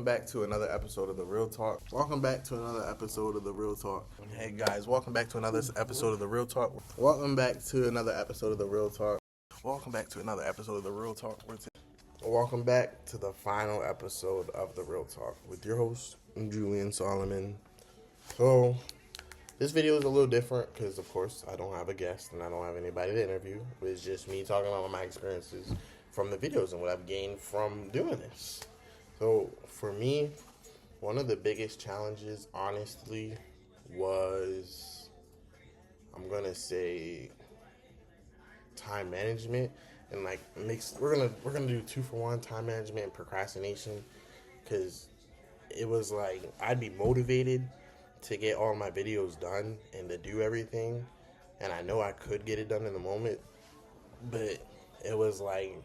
welcome back to another episode of The Real Talk. Welcome back to another episode of The Real Talk. Hey guys, welcome back to another episode of The Real Talk. Welcome back to another episode of The Real Talk. Welcome back to another episode of The Real Talk. Welcome back to the final episode of The Real Talk with your host, Julian Solomon. So, this video is a little different because, of course, I don't have a guest and I don't have anybody to interview. It's just me talking about my experiences from the videos and what I've gained from doing this. So, for me, one of the biggest challenges, honestly, was, I'm going to say, time management. And, like, we're gonna do 2-for-1, time management and procrastination. Because it was like, I'd be motivated to get all my videos done and to do everything, and I know I could get it done in the moment, but it was like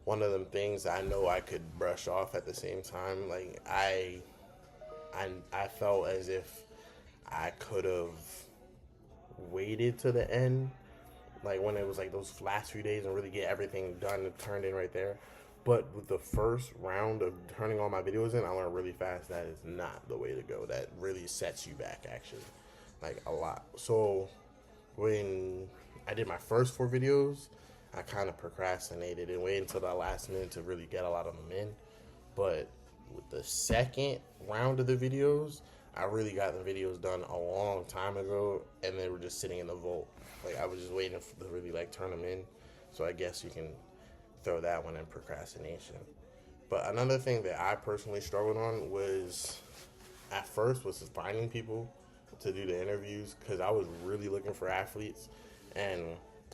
one of them things I know I could brush off at the same time. Like I felt as if I could have waited to the end, like when it was like those last few days and really get everything done and turned in right there. But with the first round of turning all my videos in, I learned really fast that is not the way to go. That really sets you back, actually, like a lot. So when I did my first 4 videos, I kind of procrastinated and waited until the last minute to really get a lot of them in. But with the second round of the videos, I really got the videos done a long time ago, and they were just sitting in the vault. Like I was just waiting to really like turn them in. So I guess you can throw that one in procrastination. But another thing that I personally struggled on was, at first, was finding people to do the interviews, because I was really looking for athletes, and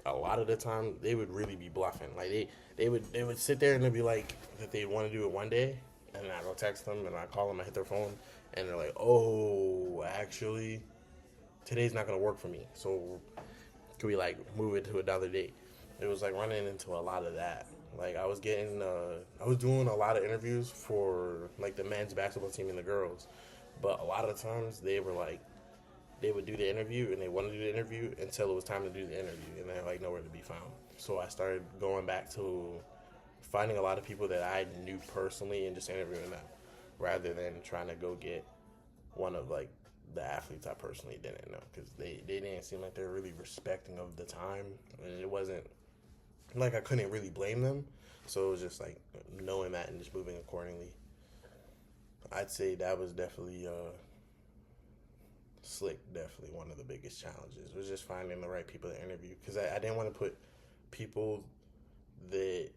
a lot of the time they would really be bluffing. Like they would sit there and they'd be like that they want to do it one day, and I go text them and I call them, I hit their phone, and they're like, "Oh, actually, today's not gonna work for me. So can we like move it to another date?" It was like running into a lot of that. Like I was doing a lot of interviews for like the men's basketball team and the girls, but a lot of times they would do the interview and they wanted to do the interview until it was time to do the interview, and they're like nowhere to be found. So I started going back to finding a lot of people that I knew personally and just interviewing them, rather than trying to go get one of like the athletes I personally didn't know, because they didn't seem like they were really respecting of the time, and it wasn't like I couldn't really blame them. So it was just like knowing that and just moving accordingly. I'd say that was definitely definitely one of the biggest challenges, was just finding the right people to interview, because I didn't want to put people that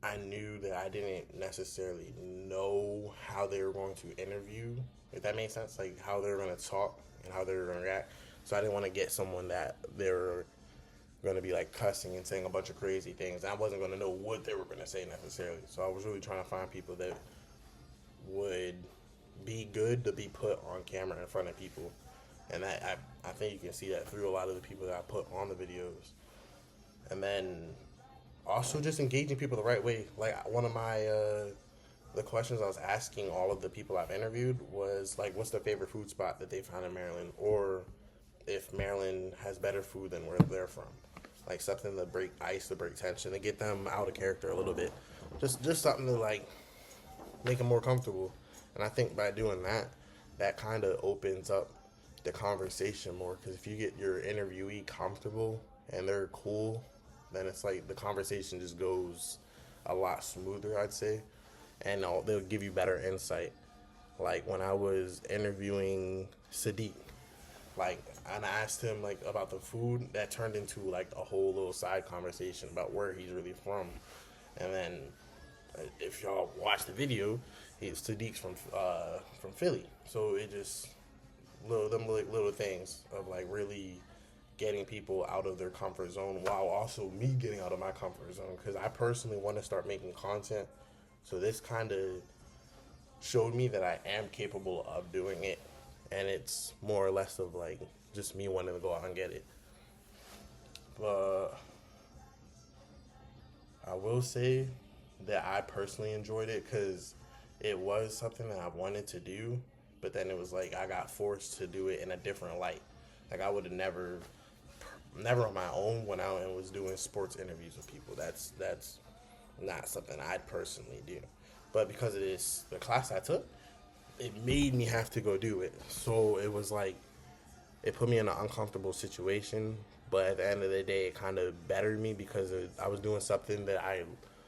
I knew that I didn't necessarily know how they were going to interview, if that makes sense, like how they were going to talk and how they were going to react. So I didn't want to get someone that they were going to be like cussing and saying a bunch of crazy things. I wasn't going to know what they were going to say necessarily. So I was really trying to find people that would be good to be put on camera in front of people. And that I think you can see that through a lot of the people that I put on the videos. And then also just engaging people the right way. Like one of my the questions I was asking all of the people I've interviewed was like, what's their favorite food spot that they found in Maryland, or if Maryland has better food than where they're from. Like something to break ice, to break tension, to get them out of character a little bit. Just something to like make them more comfortable. And I think by doing that, that kind of opens up the conversation more. Because if you get your interviewee comfortable and they're cool, then it's like the conversation just goes a lot smoother, I'd say. And they'll give you better insight. Like when I was interviewing Sadiq, like, and I asked him like about the food, that turned into like a whole little side conversation about where he's really from. And then if y'all watch the video, Sadiq's from Philly, so it just little things of like really getting people out of their comfort zone, while also me getting out of my comfort zone, because I personally want to start making content. So this kind of showed me that I am capable of doing it, and it's more or less of like just me wanting to go out and get it. But I will say that I personally enjoyed it, because it was something that I wanted to do, but then it was like I got forced to do it in a different light. Like I would have never on my own went out and was doing sports interviews with people. That's not something I'd personally do. But because of the class I took, it made me have to go do it. So it was like, it put me in an uncomfortable situation. But at the end of the day, it kind of bettered me because I was doing something that I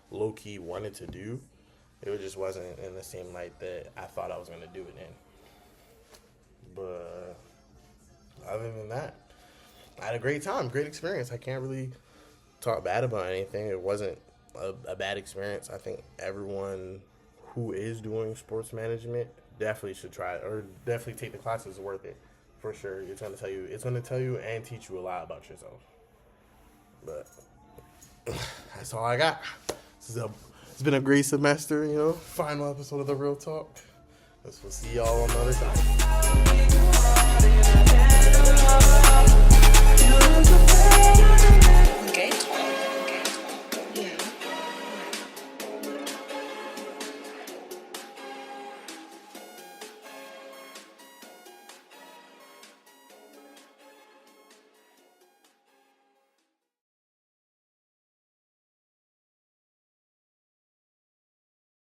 low-key wanted to do. It just wasn't in the same light that I thought I was going to do it in. But other than that, I had a great time, great experience. I can't really talk bad about anything. It wasn't a bad experience. I think everyone who is doing sports management definitely should try it, or definitely take the class. It's worth it for sure. It's going to tell you and teach you a lot about yourself. But that's all I got. It's been a great semester, final episode of the Real Talk. We'll see y'all on the other side.